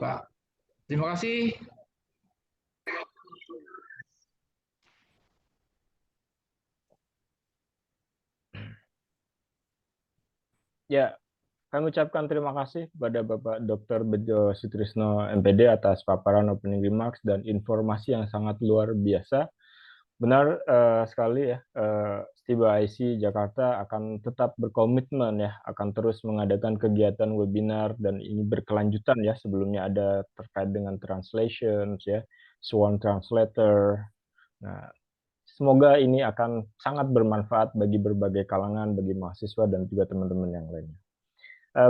buka. Terima kasih. Ya, kami ucapkan terima kasih kepada Bapak Dr. Bejo Sutrisno MPD atas paparan opening remarks dan informasi yang sangat luar biasa. Benar sekali ya, Stiba IC Jakarta akan tetap berkomitmen ya, akan terus mengadakan kegiatan webinar dan ini berkelanjutan ya. Sebelumnya ada terkait dengan translations ya, Swan Translator. Nah, semoga ini akan sangat bermanfaat bagi berbagai kalangan, bagi mahasiswa dan juga teman-teman yang lainnya.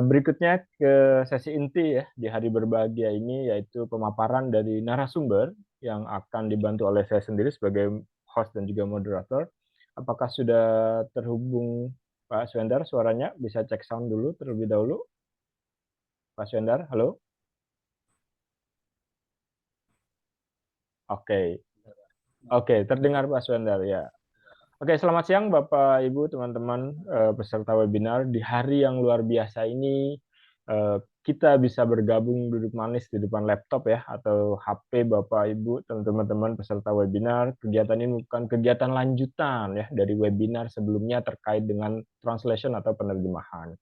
Berikutnya ke sesi inti ya di hari berbahagia ini, yaitu pemaparan dari narasumber yang akan dibantu oleh saya sendiri sebagai host dan juga moderator. Apakah sudah terhubung Pak Swendar suaranya? Bisa cek sound dulu terlebih dahulu. Pak Swendar, halo? Oke. Oke, terdengar Pak Swendar ya. Oke, selamat siang Bapak, Ibu, teman-teman peserta webinar. Di hari yang luar biasa ini, kita bisa bergabung duduk manis di depan laptop ya, atau HP Bapak, Ibu, teman-teman peserta webinar. Kegiatan ini bukan kegiatan lanjutan ya dari webinar sebelumnya terkait dengan translation atau penerjemahan.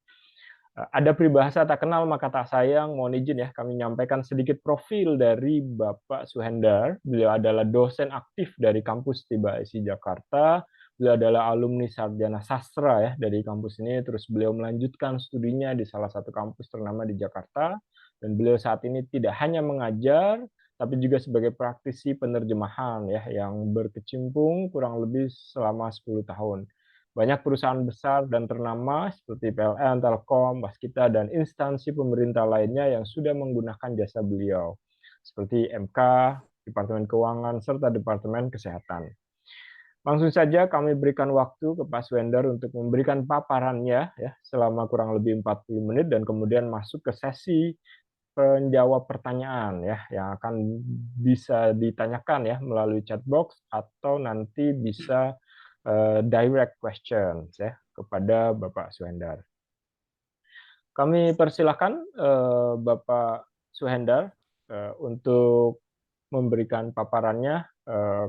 Ada peribahasa tak kenal maka tak sayang. Mohon izin ya, kami menyampaikan sedikit profil dari Bapak Suhendar. Beliau adalah dosen aktif dari kampus Stiba IC Jakarta. Beliau adalah alumni sarjana sastra ya dari kampus ini. Terus beliau melanjutkan studinya di salah satu kampus ternama di Jakarta. Dan beliau saat ini tidak hanya mengajar, tapi juga sebagai praktisi penerjemahan ya yang berkecimpung kurang lebih selama 10 tahun. Banyak perusahaan besar dan ternama seperti PLN, Telkom, Waskita, dan instansi pemerintah lainnya yang sudah menggunakan jasa beliau, seperti MK, Departemen Keuangan, serta Departemen Kesehatan. Langsung saja kami berikan waktu ke Pak Swendar untuk memberikan paparannya ya selama kurang lebih 40 menit dan kemudian masuk ke sesi penjawab pertanyaan ya yang akan bisa ditanyakan ya melalui chat box atau nanti bisa direct questions ya kepada Bapak Suhendar. Kami persilahkan Bapak Suhendar untuk memberikan paparannya.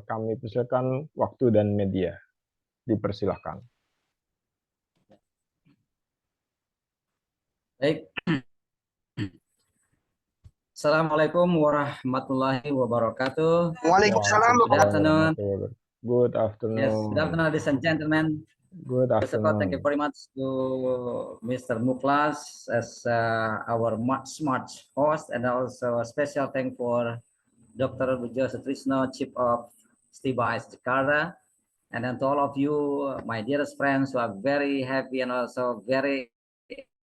Kami persilahkan waktu dan media. Dipersilahkan. Baik. Assalamualaikum warahmatullahi wabarakatuh. Waalaikumsalam. Good afternoon. Good Yes, afternoon. good afternoon, ladies and gentlemen. Good First of all, thank you afternoon. very much to Mr. Muklas as our smart host, and also a special thank for Dr. Bejo Sutrisno, Chief of Stiba IC Jakarta, and then to all of you, my dearest friends, who are very happy and also very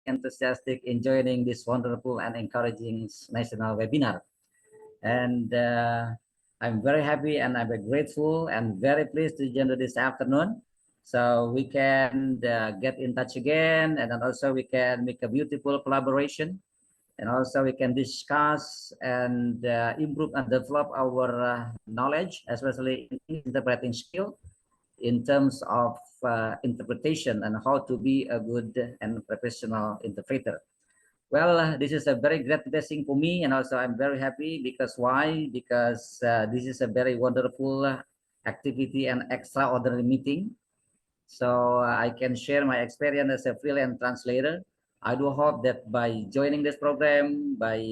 enthusiastic in joining this wonderful and encouraging national webinar. And I'm very happy and I'm grateful and very pleased to join this afternoon. So we can get in touch again, and then also we can make a beautiful collaboration, and also we can discuss and improve and develop our knowledge, especially in interpreting skill in terms of interpretation and how to be a good and professional interpreter. Well, this is a very great blessing for me, and also I'm very happy because why? Because this is a very wonderful activity and extraordinary meeting. So I can share my experience as a freelance translator. I do hope that by joining this program, by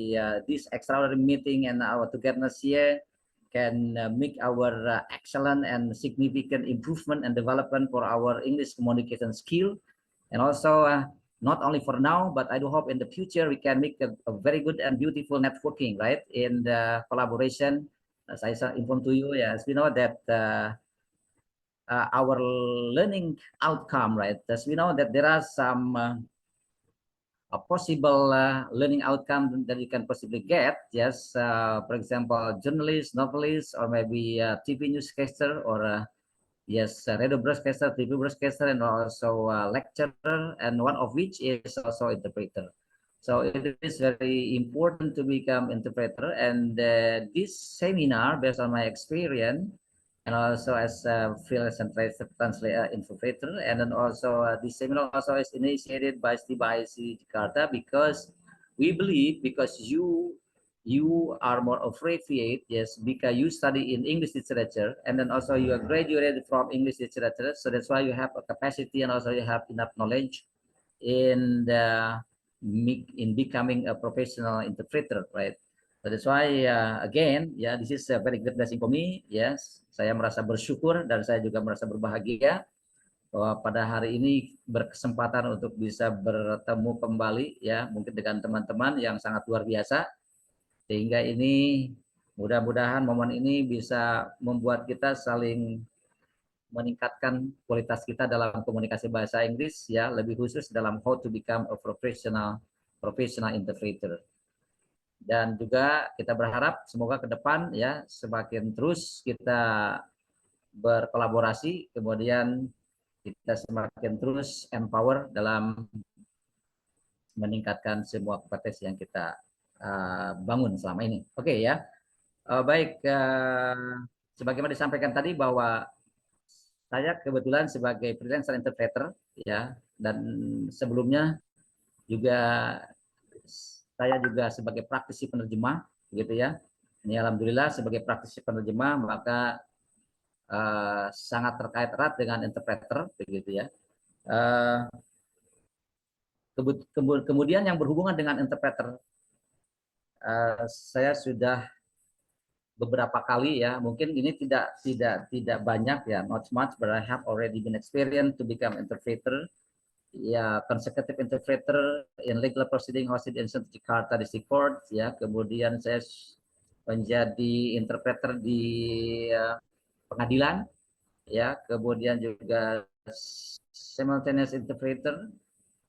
this extraordinary meeting and our togetherness here, can make our excellent and significant improvement and development for our English communication skill. And also, not only for now, but I do hope in the future we can make a very good and beautiful networking, right? In the collaboration, as I informed to you, yes, we know that our learning outcome, right? As we know that there are some a possible learning outcome that you can possibly get. Yes, for example, journalist, novelist, or maybe TV newscaster, or yes, radio broadcaster, TV broadcaster, and also lecturer, and one of which is also interpreter. So it is very important to become interpreter, and this seminar, based on my experience, and also as a freelance translator, interpreter, and then also this seminar also is initiated by Stiba IC Jakarta, because we believe, because you you are more appropriate, yes, because you study in English literature, and then also you are graduated from English literature, so that's why you have a capacity and also you have enough knowledge in becoming a professional interpreter, right? So that's why again, yeah, this is a very great blessing for me. Yes, saya merasa bersyukur dan saya juga merasa berbahagia bahwa pada hari ini berkesempatan untuk bisa bertemu kembali, ya, mungkin dengan teman-teman yang sangat luar biasa, sehingga ini mudah-mudahan momen ini bisa membuat kita saling meningkatkan kualitas kita dalam komunikasi bahasa Inggris, ya, lebih khusus dalam how to become a professional interpreter. Dan juga kita berharap semoga ke depan, ya, semakin terus kita berkolaborasi, kemudian kita semakin terus empower dalam meningkatkan semua kompetensi yang kita bangun selama ini. Oke, ya. Baik, sebagaimana disampaikan tadi bahwa saya kebetulan sebagai freelancer interpreter, ya, dan sebelumnya juga saya juga sebagai praktisi penerjemah, gitu ya. Ini alhamdulillah sebagai praktisi penerjemah maka sangat terkait erat dengan interpreter, begitu ya. Kemudian yang berhubungan dengan interpreter, saya sudah beberapa kali, ya, mungkin ini tidak banyak, ya, not much, but I have already been experienced to become interpreter, ya, consecutive interpreter in legal proceeding hosted in Jakarta District Court, ya. Kemudian saya menjadi interpreter di pengadilan, ya. Kemudian juga simultaneous interpreter,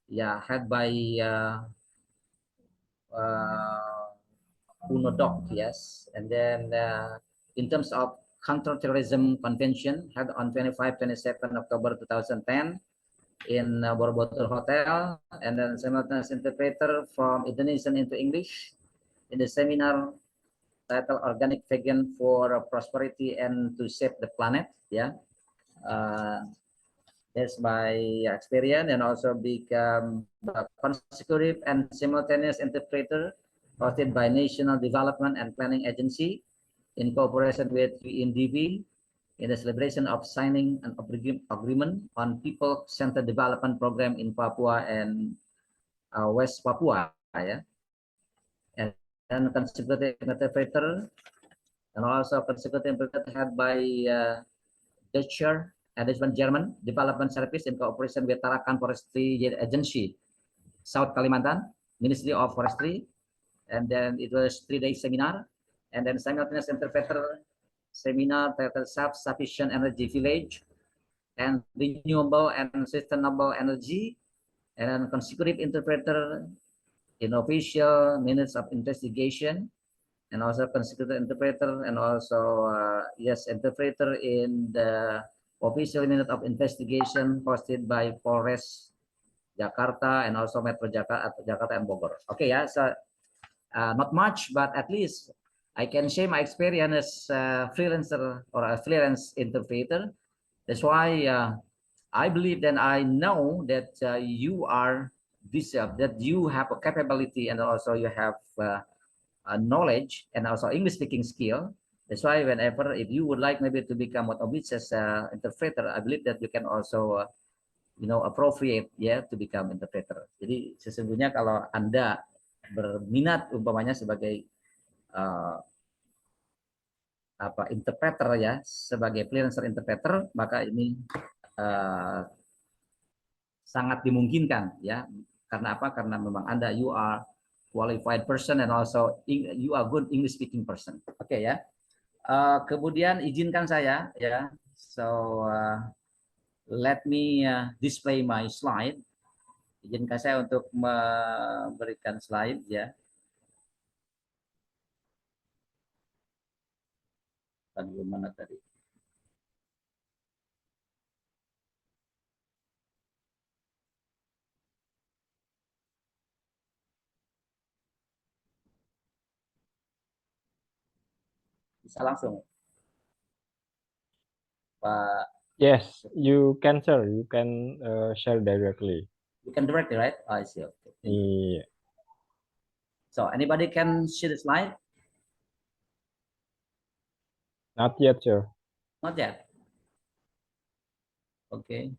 ya, head by UNODOC, yes. And then in terms of counterterrorism convention held on 25-27 October 2010 in Borobudur Hotel, and then simultaneous interpreter from Indonesian into English in the seminar titled Organic Vegan for Prosperity and to Save the Planet, yeah. That's my experience, and also become a consecutive and simultaneous interpreter hosted by National Development and Planning Agency in cooperation with UNDP in the celebration of signing an agreement on People-Centered Development Program in Papua and West Papua, ya. And consecutive interpreter, and also consecutive interpreter head by Dutch German Development Service in cooperation with Tarakan Forestry Agency, South Kalimantan, Ministry of Forestry. And then it was 3-day seminar, and then simultaneous interpreter seminar titled Self-Sufficient Energy Village and Renewable and Sustainable Energy, and then consecutive interpreter in official minutes of investigation, and also consecutive interpreter, and also yes, interpreter in the official minute of investigation hosted by Polres Jakarta and also Metro Jakarta and Bogor. Okay, yeah, so not much, but at least I can share my experience as a freelancer or a freelance interpreter. That's why I believe and I know that you are deserved, that you have a capability and also you have a knowledge and also English speaking skill. That's why whenever, if you would like maybe to become what Obit as an interpreter, I believe that you can also appropriate, ya, to become interpreter. Jadi sesungguhnya kalau Anda berminat umpamanya sebagai interpreter, ya, sebagai freelancer interpreter, maka ini sangat dimungkinkan, ya. Karena apa? Karena memang Anda you are qualified person and also you are good English speaking person. Oke, ya. Kemudian izinkan saya, ya. So let me display my slide. Izinkan saya untuk memberikan slide, ya. Bagaimana tadi? Bisa langsung, Pak? Yes, you can, sir. You can share directly. You can directly, right? I see. Okay. Yeah. So anybody can share the slide? Not yet, sir. Not yet. Okay.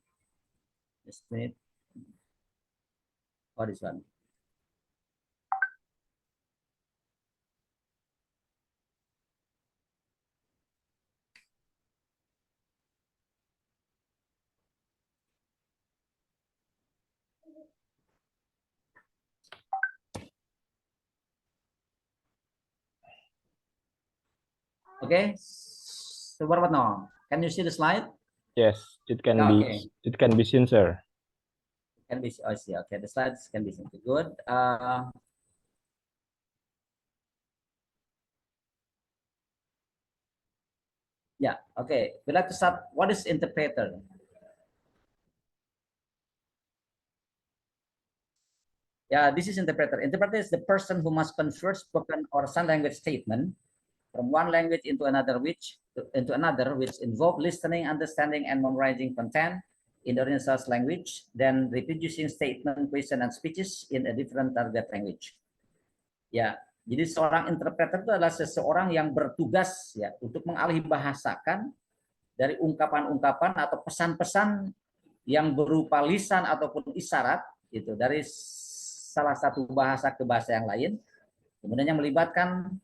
Just a minute. What is one? Okay. So what about now? Can you see the slide? Yes, it can Okay. be seen, sir. Can be. I see. Okay, the slides can be seen. Good. Yeah. Okay. We'd like to start. What is interpreter? Yeah, this is interpreter. Interpreter is the person who must convert spoken or sign language statement from one language into another, which involve listening, understanding, and memorizing content in the original language, then reproducing statement, question, and speeches in a different target language. Ya, jadi seorang interpreter itu adalah seseorang yang bertugas ya untuk mengalih bahasakan dari ungkapan-ungkapan atau pesan-pesan yang berupa lisan ataupun isyarat gitu dari salah satu bahasa ke bahasa yang lain, kemudian yang melibatkan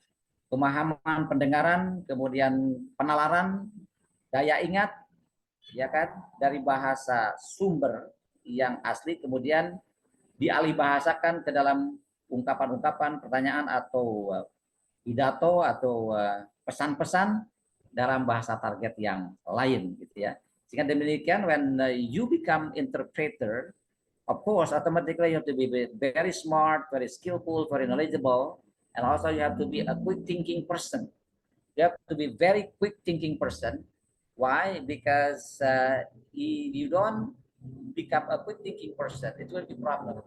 pemahaman pendengaran, kemudian penalaran, daya ingat, ya kan, dari bahasa sumber yang asli, kemudian dialih bahasakan ke dalam ungkapan-ungkapan, pertanyaan atau pidato atau pesan-pesan dalam bahasa target yang lain, gitu ya. Sehingga demikian, when you become interpreter, of course, automatically you have to be very smart, very skillful, very knowledgeable, and also you have to be a quick thinking person. You have to be very quick thinking person. Why? Because if you don't become a quick thinking person, it will be problem.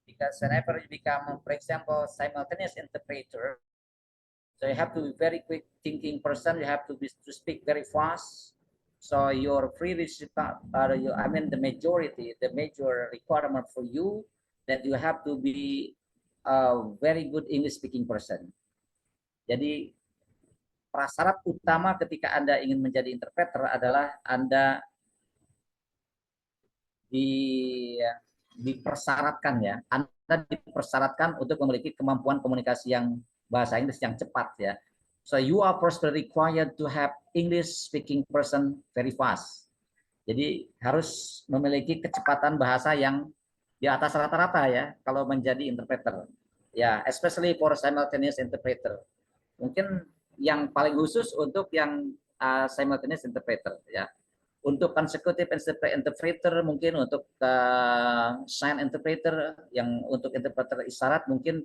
Because whenever you become, for example, simultaneous interpreter, so you have to be very quick thinking person. You have to speak very fast. So your I mean the major requirement for you that you have to be a very good English speaking person. Jadi prasyarat utama ketika Anda ingin menjadi interpreter adalah Anda dipersyaratkan ya, Anda dipersyaratkan untuk memiliki kemampuan komunikasi yang bahasa Inggris yang cepat ya. So you are first required to have English speaking person very fast. Jadi harus memiliki kecepatan bahasa yang di atas rata-rata ya kalau menjadi interpreter. Ya, especially for simultaneous interpreter. Mungkin yang paling khusus untuk yang simultaneous interpreter ya. Untuk consecutive interpreter mungkin untuk sign interpreter yang untuk interpreter isyarat mungkin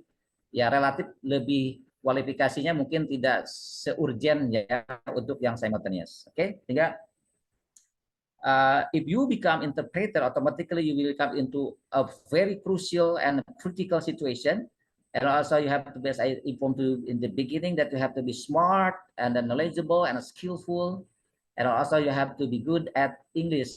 ya relatif lebih kualifikasinya mungkin tidak seurgen ya untuk yang simultaneous. Oke, sehingga if you become interpreter, automatically you will come into a very crucial and critical situation. And also you have to be, as I informed you in the beginning, that you have to be smart and knowledgeable and skillful. And also you have to be good at English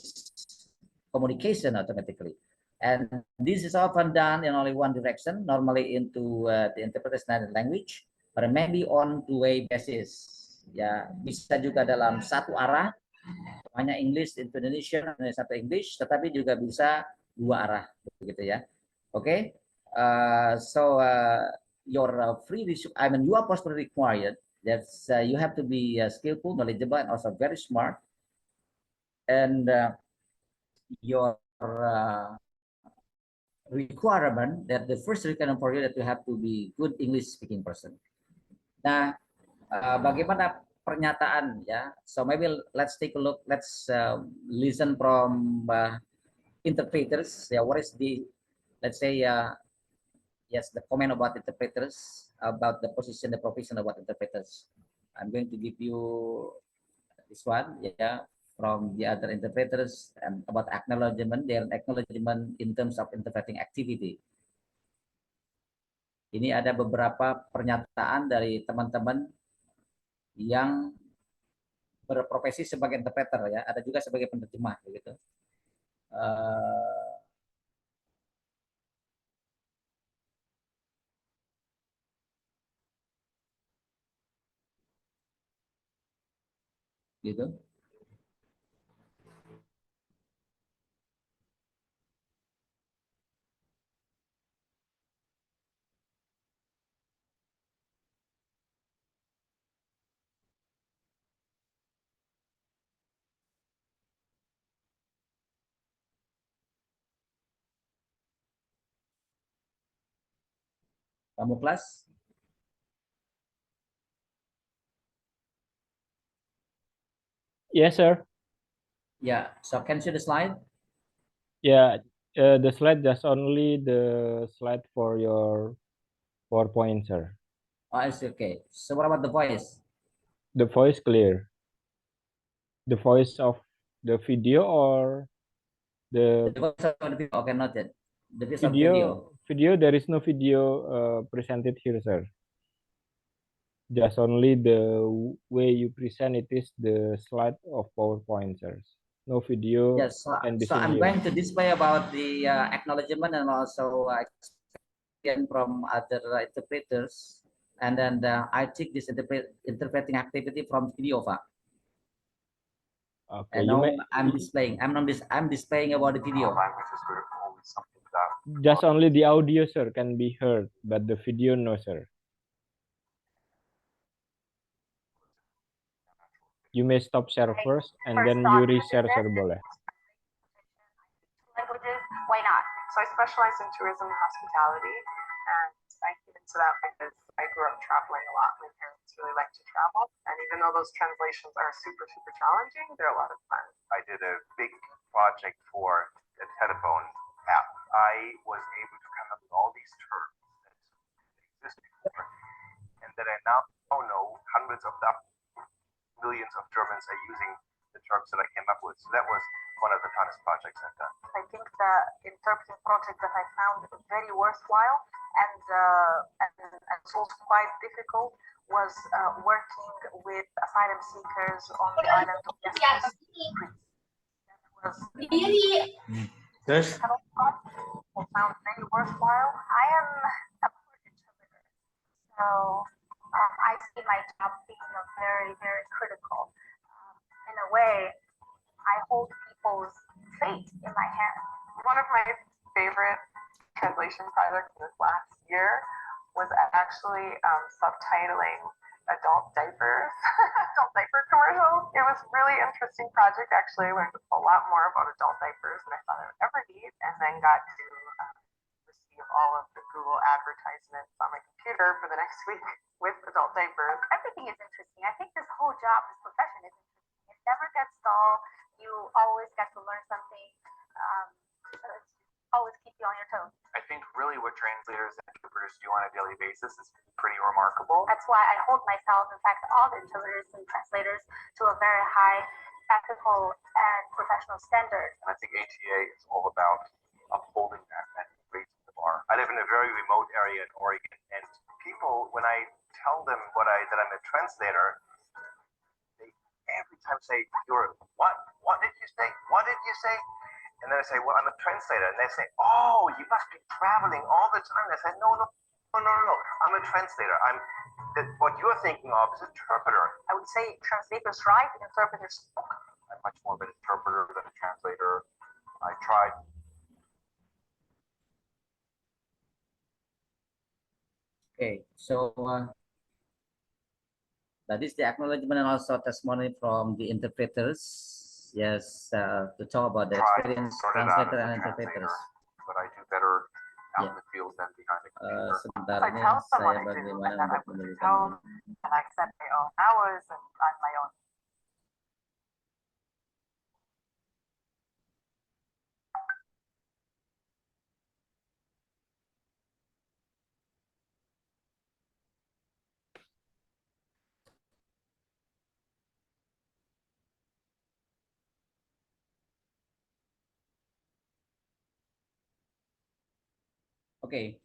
communication automatically. And this is often done in only one direction, normally into the interpretation language, but maybe on two-way basis. Ya, bisa juga dalam satu arah, hanya English into Indonesia, Indonesia to English, tetapi juga bisa dua arah, begitu ya. Oke, so your I mean, you are possibly required that you have to be skillful, knowledgeable, and also very smart. And your requirement that the first requirement for you that you have to be good English speaking person. Nah, bagaimana pernyataan ya? So maybe let's take a look. Let's listen from interpreters. Yeah, what is the, let's say, yes, the comment about interpreters, about the position, the profession about interpreters. I'm going to give you this one, yeah, from the other interpreters and about acknowledgement, their acknowledgement in terms of interpreting activity. Ini ada beberapa pernyataan dari teman-teman yang berprofesi sebagai interpreter ya, ada juga sebagai penerjemah begitu. gitu. Kamu kelas? Yes, sir. Yeah, so can you see the slide? Yeah, the slide just only the slide for your PowerPoint, sir. Oh, I see. Okay. So what about the voice? The voice clear. The voice of the video or the The voice of the video. Okay, not yet. The voice of video? Video, there is no video presented here, sir. Just only the way you present it is the slide of PowerPoint, sir. No video Yes. can be So seen I'm here. going to display about the acknowledgement and also experience from other interpreters, and then I take this interpreting activity from video, Pak. Okay, And you now may I'm displaying. I'm displaying about the video. just only the audio, sir, can be heard, but the video, no, sir. You may stop share first, and then you reshare, sir, boleh. Languages, why not? So I specialize in tourism and hospitality, and I get into that because I grew up traveling a lot. My parents really like to travel, and even though those translations are super, super challenging, they're a lot of fun. I did a big project for a telephone app. I was able to come up with all these terms that exist before, and that I now know hundreds of millions of Germans are using the terms that I came up with. So that was one of the funnest projects I've done. I think the interpreting project that I found very worthwhile and also quite difficult was working with asylum seekers on the island of Lesbos, Greece. That was Terus? I found very worthwhile. I am a poor interpreter, so I see my job being very, very critical. In a way, I hold people's fate in my hands. One of my favorite translation projects this last year was actually subtitling adult diapers, adult diaper commercials. It was a really interesting project. Actually, I learned a lot more about adult diapers than I thought I would ever need, and then got to receive all of the Google advertisements on my computer for the next week with adult diapers. Everything is interesting. I think this whole job, this profession is interesting. It never gets dull. You always get to learn something. So it's always keep you on your toes. I think really what translators and interpreters do on a daily basis is pretty remarkable. That's why I hold myself, in fact, all the interpreters and translators, to a very high ethical and professional standard. And I think ATA is all about upholding that and raising the bar. I live in a very remote area in Oregon, and people, when I tell them that I'm a translator, they every time say, "You're what? What did you say? What did you say?" And then I say, "Well, I'm a translator." And they say, "Oh, you must be traveling all the time." And I said, "No. I'm a translator. What you're thinking of is interpreter." I would say translators write, interpreters spoke. I'm much more of an interpreter than a translator. I tried. Okay, so that is the acknowledgement and also testimony from the interpreters. Yes, to talk about the experience translator and interpreters. But I do better out in the field than behind the computer. Sebentar I ini tell saya someone I do, bagaimana and then I untuk would memberikan tell and I set my own hours and on my own. Oke.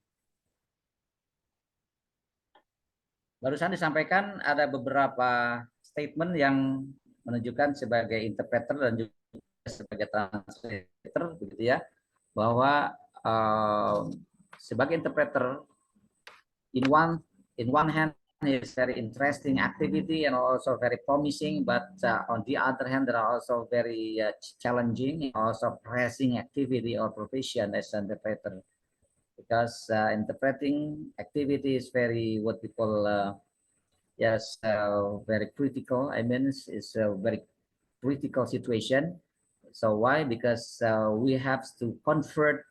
Barusan disampaikan ada beberapa statement yang menunjukkan sebagai interpreter dan juga sebagai translator, begitu ya, bahwa sebagai interpreter in one hand is very interesting activity and also very promising, but on the other hand, there are also very challenging and also pressing activity or profession as an interpreter, because interpreting activity is very what we call yes, very critical. I mean, it's a very critical situation. So why? Because we have to convert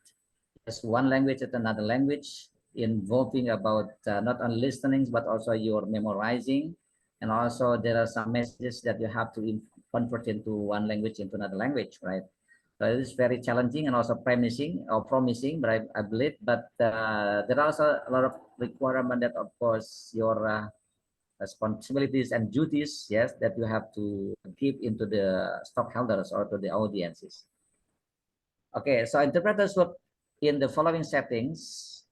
just one language to another language, involving about not only listening but also your memorizing, and also there are some messages that you have to convert into one language into another language, right? So it is very challenging and also promising, but I believe. But there are also a lot of requirement that, of course, your responsibilities and duties, yes, that you have to give into the stockholders or to the audiences. Okay, so interpreters work in the following settings: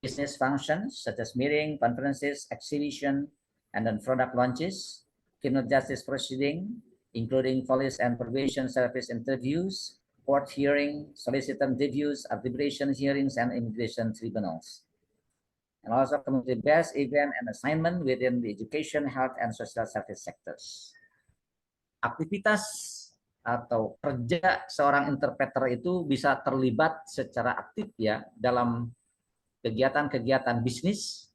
business functions such as meeting, conferences, exhibition, and then product launches; criminal justice proceeding, including police and probation service interviews, court hearing, solicitor reviews, arbitration hearings, and immigration tribunals; and also community-based event and assignment within the education, health, and social service sectors. Aktivitas atau kerja seorang interpreter itu bisa terlibat secara aktif ya dalam kegiatan-kegiatan bisnis,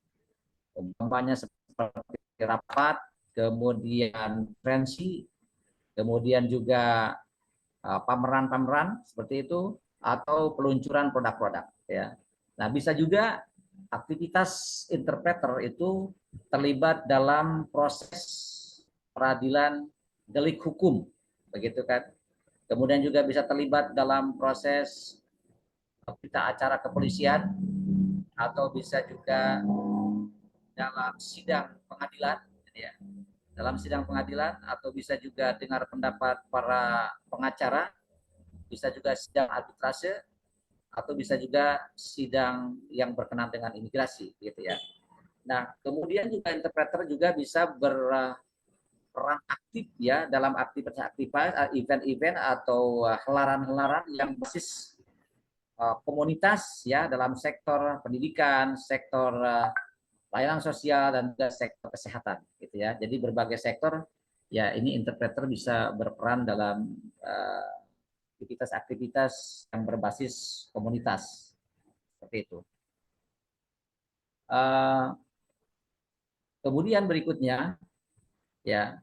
umpamanya seperti rapat, kemudian konferensi, kemudian juga pameran-pameran seperti itu, atau peluncuran produk-produk ya. Nah, bisa juga aktivitas interpreter itu terlibat dalam proses peradilan delik hukum, begitu kan. Kemudian juga bisa terlibat dalam proses berita acara kepolisian, atau bisa juga dalam sidang pengadilan, ya. Dalam sidang pengadilan, atau bisa juga dengar pendapat para pengacara, bisa juga sidang arbitrase, atau bisa juga sidang yang berkenaan dengan imigrasi, gitu ya. Nah, kemudian juga interpreter juga bisa berperan aktif ya dalam aktivitas event-event atau helaran-helaran yang basis komunitas ya, dalam sektor pendidikan, sektor layanan sosial, dan juga sektor kesehatan, gitu ya. Jadi berbagai sektor ya, ini interpreter bisa berperan dalam aktivitas-aktivitas yang berbasis komunitas seperti itu. Kemudian berikutnya ya,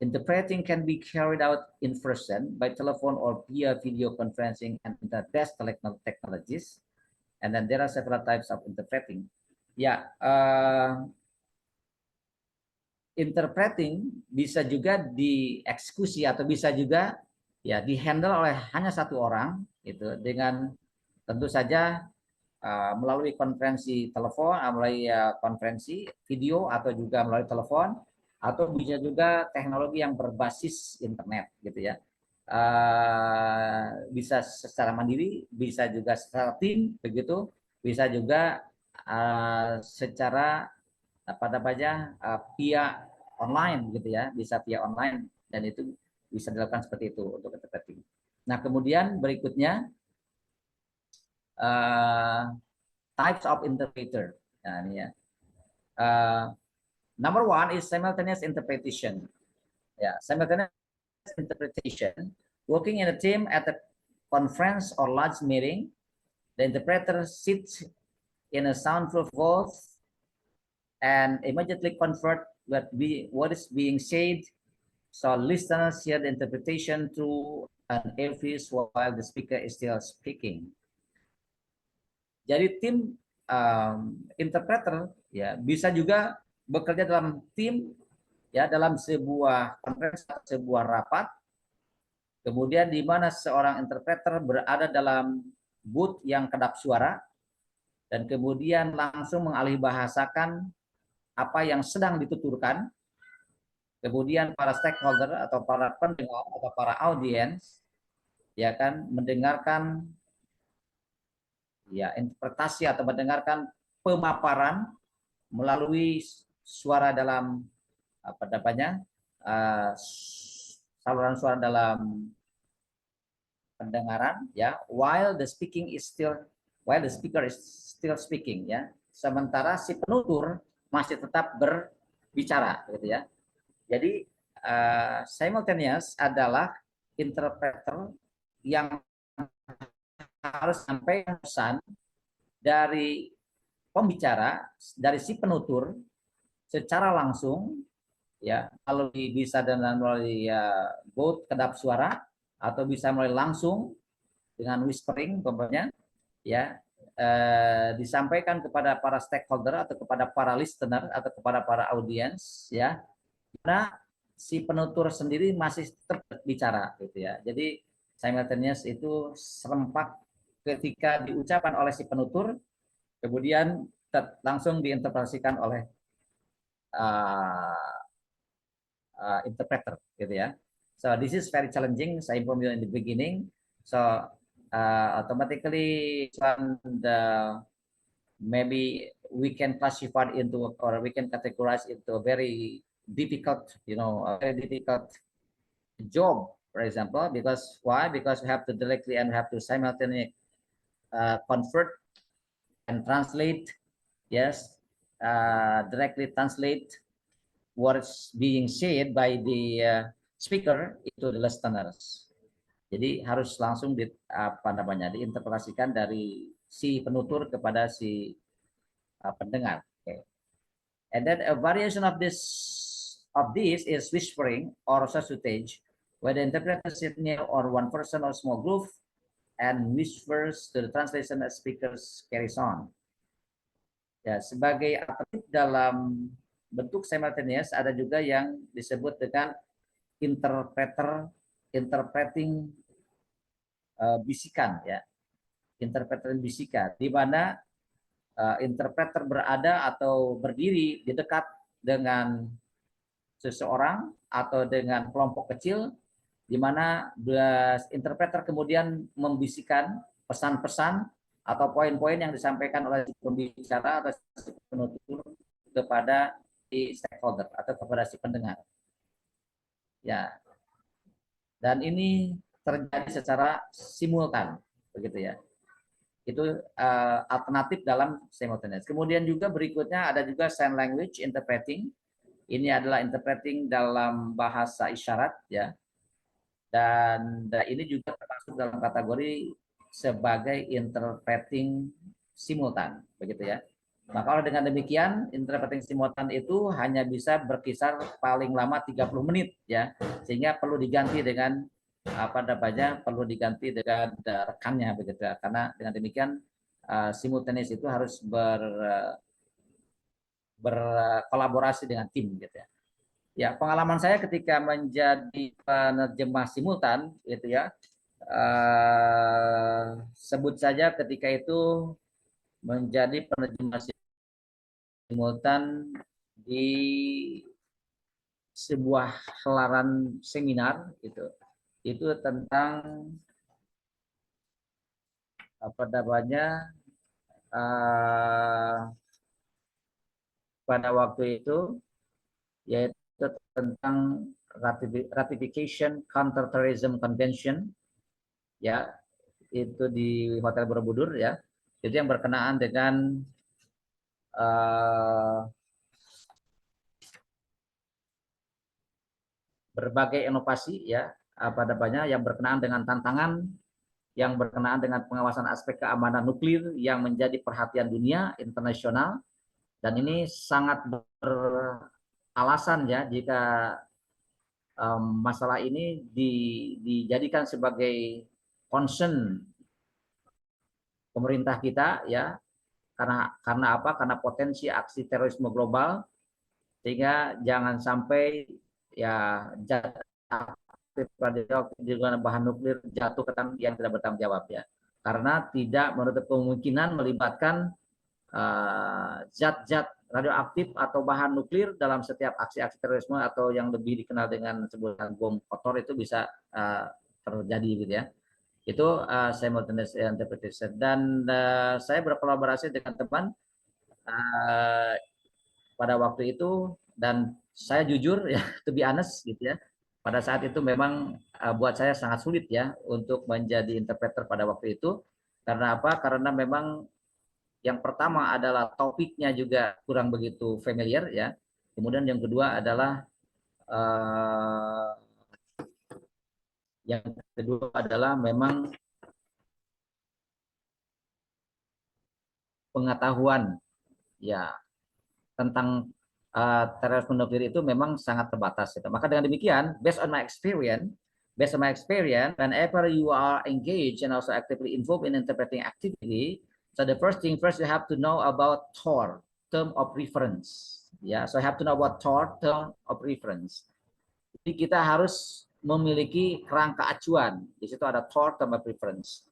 interpreting can be carried out in person by telephone or via video conferencing and internet-based technologies. And then there are several types of interpreting. Ya, interpreting bisa juga dieksekusi atau bisa juga ya dihandle oleh hanya satu orang, gitu, dengan tentu saja melalui konferensi telepon, melalui konferensi video, atau juga melalui telepon, atau bisa juga teknologi yang berbasis internet, gitu ya. Bisa secara mandiri, bisa juga secara tim, begitu, bisa juga secara apa namanya via online, gitu ya, bisa via online, dan itu bisa dilakukan seperti itu untuk interpreting. Nah, kemudian berikutnya types of interpreter. Nah, ini ya. Number one is simultaneous interpretation. Ya, simultaneous interpretation. Working in a team at a conference or large meeting, the interpreter sits in a soundproof booth and immediately convert what is being said, so listeners hear the interpretation through an earpiece while the speaker is still speaking. Jadi tim interpreter ya bisa juga bekerja dalam tim ya, dalam sebuah konferensi, sebuah rapat, kemudian di mana seorang interpreter berada dalam booth yang kedap suara, dan kemudian langsung mengalihbahasakan apa yang sedang dituturkan. Kemudian para stakeholder atau para pendengar atau para audiens ya kan mendengarkan ya interpretasi atau mendengarkan pemaparan melalui suara dalam apa namanya saluran suara dalam pendengaran ya, while the speaker is still speaking ya, sementara si penutur masih tetap berbicara, gitu ya. Jadi simultaneous adalah interpreter yang harus sampaikan pesan dari pembicara, dari si penutur secara langsung, ya, kalau bisa dengan melalui both kedap suara atau bisa melalui langsung dengan whispering, umpamanya, ya, disampaikan kepada para stakeholder atau kepada para listener atau kepada para audiens, ya, karena si penutur sendiri masih tetap bicara, gitu ya. Jadi simultaneous itu serempak ketika diucapkan oleh si penutur, kemudian langsung diinterpretasikan oleh interpreter, gitu ya. So this is very challenging. Saya inform you in the beginning. So automatically maybe we can classify into, or we can categorize into a very difficult, a very difficult job, for example, because why? Because we have to directly and have to simultaneously convert and translate, yes, directly translate words being said by the speaker into the listeners. Jadi harus langsung diinterpretasikan dari si penutur kepada si pendengar. Okay. And then a variation of this is whispering or substitutage, where the interpreter sits near or one person or small group and whispers to the translation as speakers carries on. Ya, sebagai alternatif dalam bentuk simultaneous ada juga yang disebut dengan interpreting bisikan, ya, interpreting bisikan, di mana interpreter berada atau berdiri di dekat dengan seseorang atau dengan kelompok kecil, di mana interpreter kemudian membisikkan pesan-pesan atau poin-poin yang disampaikan oleh pembicara atau penutur kepada si stakeholder atau kepada si pendengar. Ya, dan ini terjadi secara simultan, begitu ya. Itu alternatif dalam simultaneous. Kemudian juga berikutnya ada juga sign language interpreting. Ini adalah interpreting dalam bahasa isyarat, ya. Dan ini juga termasuk dalam kategori sebagai interpreting simultan, begitu ya. Maka kalau dengan demikian interpreting simultan itu hanya bisa berkisar paling lama 30 menit, ya, sehingga perlu diganti dengan perlu diganti dengan rekannya, begitu ya. Karena dengan demikian simultaneous itu harus berkolaborasi dengan tim, gitu ya. Ya, pengalaman saya ketika menjadi penerjemah simultan, gitu ya, sebut saja ketika itu menjadi penerjemah simultan di sebuah gelaran seminar, gitu. Itu tentang pada waktu itu, yaitu tentang Ratification Counterterrorism Convention, ya, itu di Hotel Borobudur, ya. Itu yang berkenaan dengan berbagai inovasi, ya, yang berkenaan dengan tantangan yang berkenaan dengan pengawasan aspek keamanan nuklir yang menjadi perhatian dunia internasional, dan ini sangat beralasan, ya, jika masalah ini dijadikan sebagai concern pemerintah kita, ya, karena apa? Karena potensi aksi terorisme global, sehingga jangan sampai, ya, juga bahan nuklir jatuh ke tangan yang tidak bertanggung jawab, ya, karena tidak menutup kemungkinan melibatkan zat-zat radioaktif atau bahan nuklir dalam setiap aksi-aksi terorisme, atau yang lebih dikenal dengan sebutan bom kotor, itu bisa terjadi, gitu ya. Itu simultaneous interpretation. Dan saya berkolaborasi dengan teman pada waktu itu, dan saya jujur, ya, to be honest, gitu ya, pada saat itu memang buat saya sangat sulit, ya, untuk menjadi interpreter pada waktu itu. Karena apa? Karena memang Yang pertama adalah topiknya juga kurang begitu familiar ya. Kemudian yang kedua adalah memang pengetahuan ya tentang terorisme nuklir itu memang sangat terbatas. Gitu. Maka dengan demikian, based on my experience, whenever you are engaged and also actively involved in interpreting activity, so the first you have to know about TOR, term of reference. Ya, so you have to know about TOR, term of reference. Jadi kita harus memiliki kerangka acuan. Di situ ada TOR, term of reference.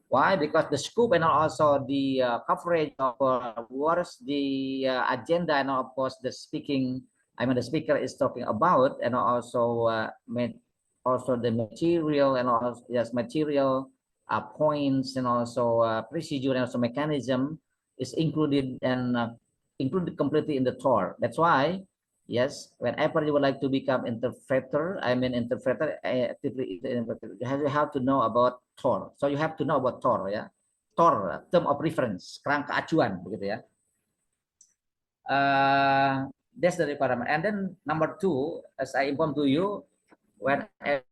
Why? Because the scope and also the coverage of what is the agenda and of course the speaker is talking about, and also the material and also material points and also procedure and also mechanism is included and included completely in the TOR. That's why, yes, whenever you would like to become interpreter, you have to know about TOR. So you have to know about TOR, ya. TOR, term of reference, kerangka acuan, begitu ya. That's the requirement. And then number 2, as I informed to you, whenever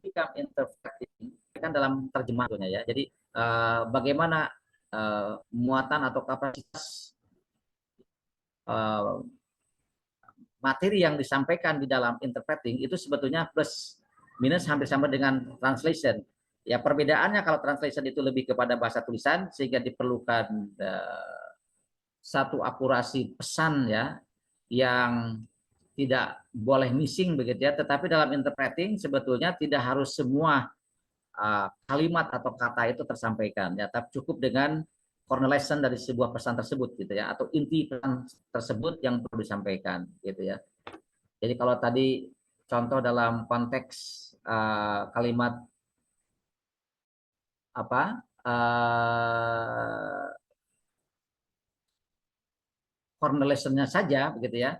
become interpreting kan dalam terjemahannya ya. Jadi bagaimana muatan atau kapasitas materi yang disampaikan di dalam interpreting itu sebetulnya plus minus hampir sama dengan translation. Ya perbedaannya kalau translation itu lebih kepada bahasa tulisan sehingga diperlukan satu akurasi pesan ya yang tidak boleh missing begitu ya. Tetapi dalam interpreting sebetulnya tidak harus semua kalimat atau kata itu tersampaikan ya, tapi cukup dengan correlation dari sebuah pesan tersebut gitu ya, atau inti pesan tersebut yang perlu disampaikan gitu ya. Jadi kalau tadi contoh dalam konteks kalimat apa correlation-nya saja begitu ya.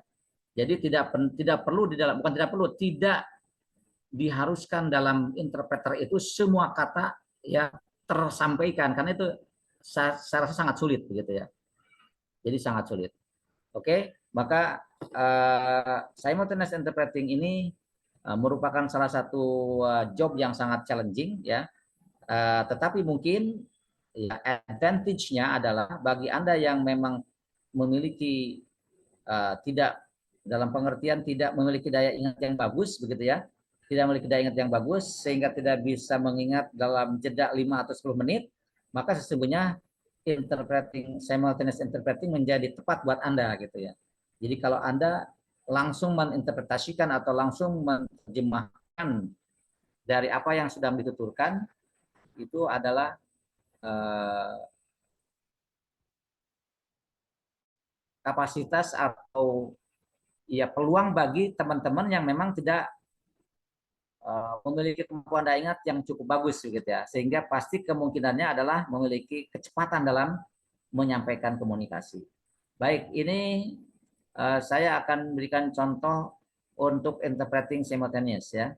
Jadi tidak perlu di dalam tidak diharuskan dalam interpreter itu semua kata ya tersampaikan, karena itu saya rasa sangat sulit begitu ya. Jadi sangat sulit. Oke, maka simultaneous interpreting ini merupakan salah satu job yang sangat challenging ya. Tetapi mungkin ya, advantage-nya adalah bagi Anda yang memang memiliki tidak dalam pengertian tidak memiliki daya ingat yang bagus begitu ya. Tidak memiliki daya ingat yang bagus sehingga tidak bisa mengingat dalam jeda 5 atau 10 menit, maka sesungguhnya simultaneous interpreting menjadi tepat buat Anda gitu ya. Jadi kalau Anda langsung menginterpretasikan atau langsung menerjemahkan dari apa yang sudah dituturkan, itu adalah kapasitas atau ya peluang bagi teman-teman yang memang tidak memiliki kemampuan daya ingat yang cukup bagus gitu ya, sehingga pasti kemungkinannya adalah memiliki kecepatan dalam menyampaikan komunikasi. Baik, ini saya akan berikan contoh untuk interpreting simultaneous ya.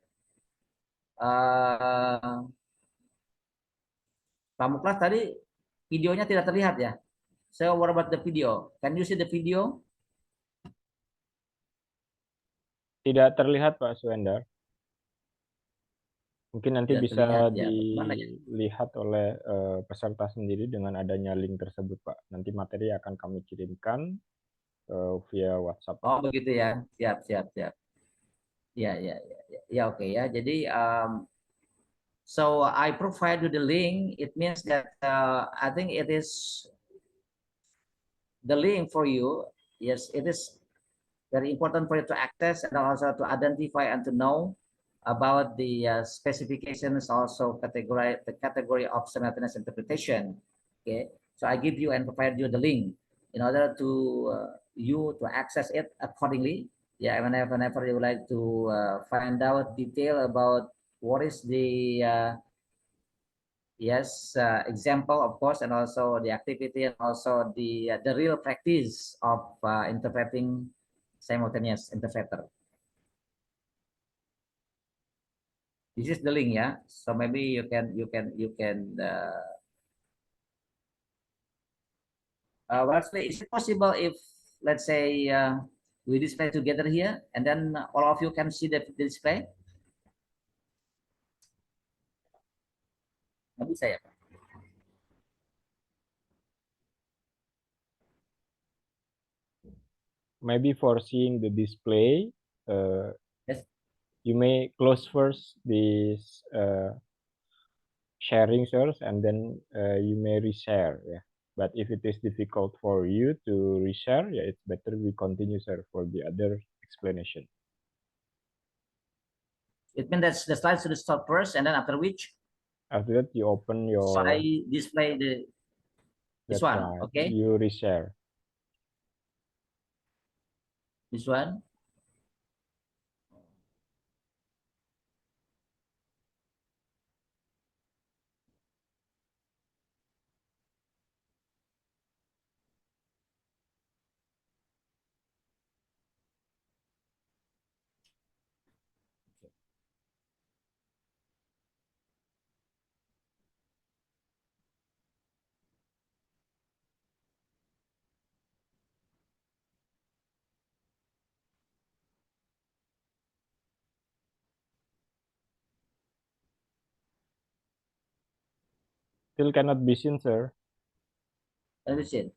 Pak Muklas tadi videonya tidak terlihat ya. So what about the video? Can you see the video? Tidak terlihat Pak Suendar. Mungkin nanti Tidak bisa terlihat, ya. Bagaimana ya? dilihat oleh peserta sendiri dengan adanya link tersebut, Pak. Nanti materi akan kami kirimkan via WhatsApp. Oh begitu ya, siap. Ya, oke ya. Jadi so I provide you the link. It means that I think it is the link for you. Yes, it is very important for you to access and also to identify and to know about the specifications, also the category of simultaneous interpretation. Okay, so I give you and provide you the link in order to you to access it accordingly. Yeah, whenever you would like to find out detail about what is the example, of course, and also the activity and also the real practice of interpreting simultaneous interpreter. This is the link, yeah. So maybe well, actually, is it possible if, let's say, we display together here, and then all of you can see the display? Nggak bisa ya, Pak? Maybe for seeing the display, Yes. you may close first this sharing source, and then you may reshare. Yeah. But if it is difficult for you to reshare, yeah, it's better we continue, sir, for the other explanation. It means that the slide should stop first, and then after which After that, you open your I display this that's one. right. Okay, You reshare. this one. Still cannot be seen, sir. Let me see.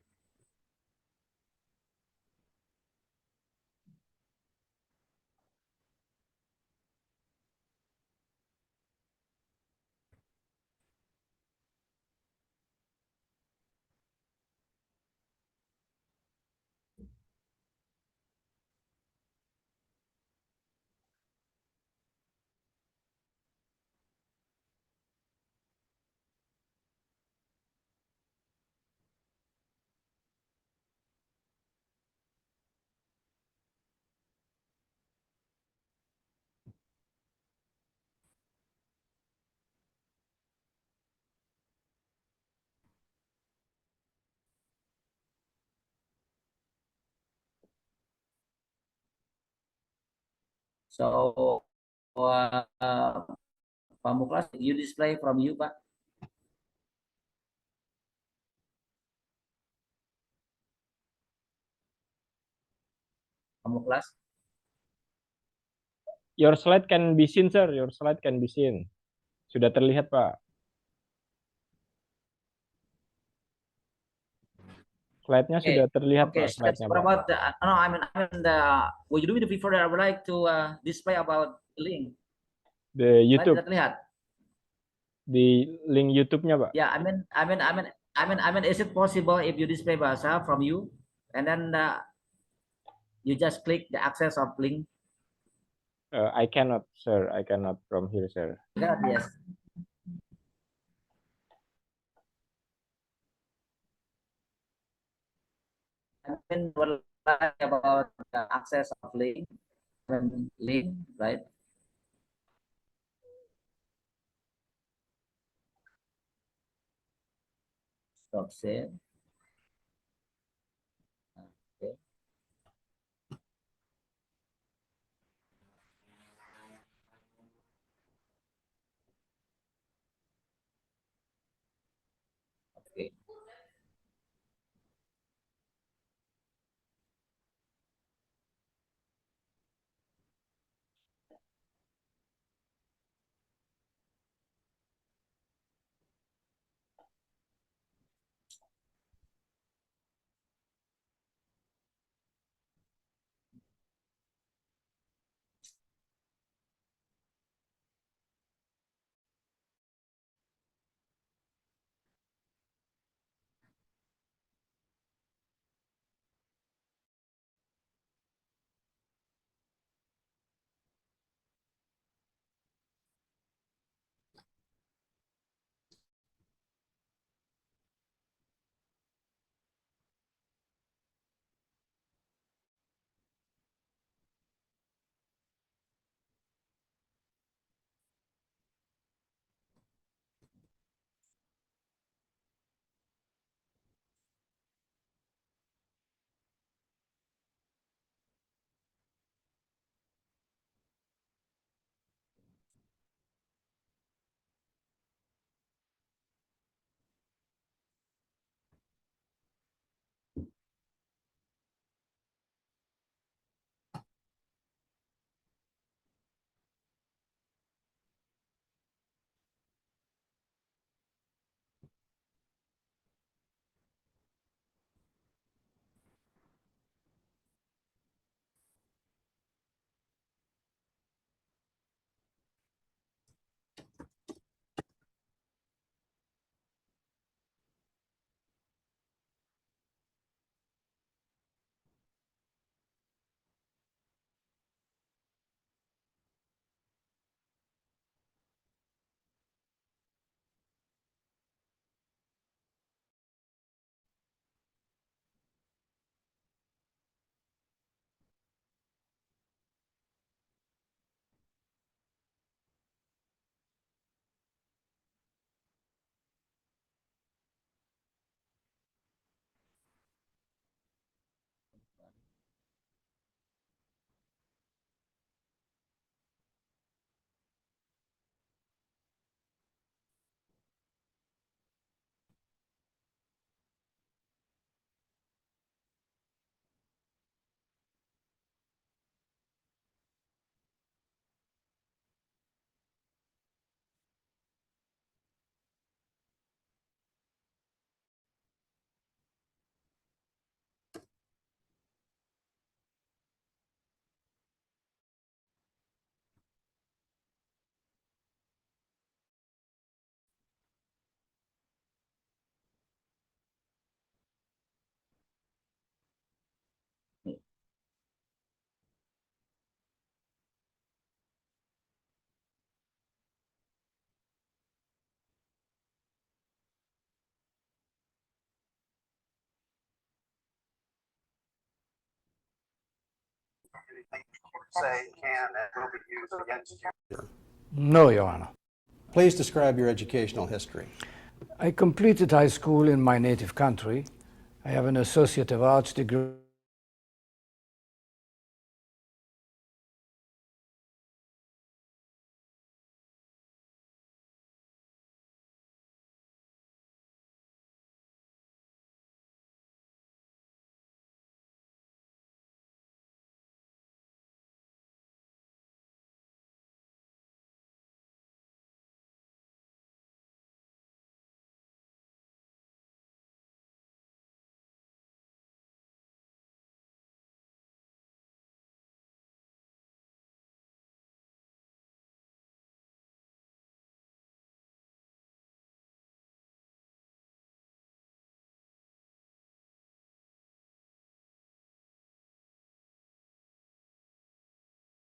So, Pak Muklas, you display from you, Pak. Pak Muklas. Your slide can be seen, sir. Your slide can be seen. Sudah terlihat, Pak. Slide-nya Okay. sudah terlihat, Okay. Pak. So that's Slide-nya, what Pak. about the? No, I mean what you do before that, I would like to display about the link. The Slide YouTube, tidak terlihat. di link YouTube-nya, Pak. Yeah, is it possible if you display bahasa from you, and then you just click the access of link? I cannot, sir. I cannot from here, sir. Yes. I mean, what about the access of link, right? Stop share. Okay. Okay. anything you say can and will be used against you? No, Your Honor. Please describe your educational history. I completed high school in my native country. I have an Associate of Arts degree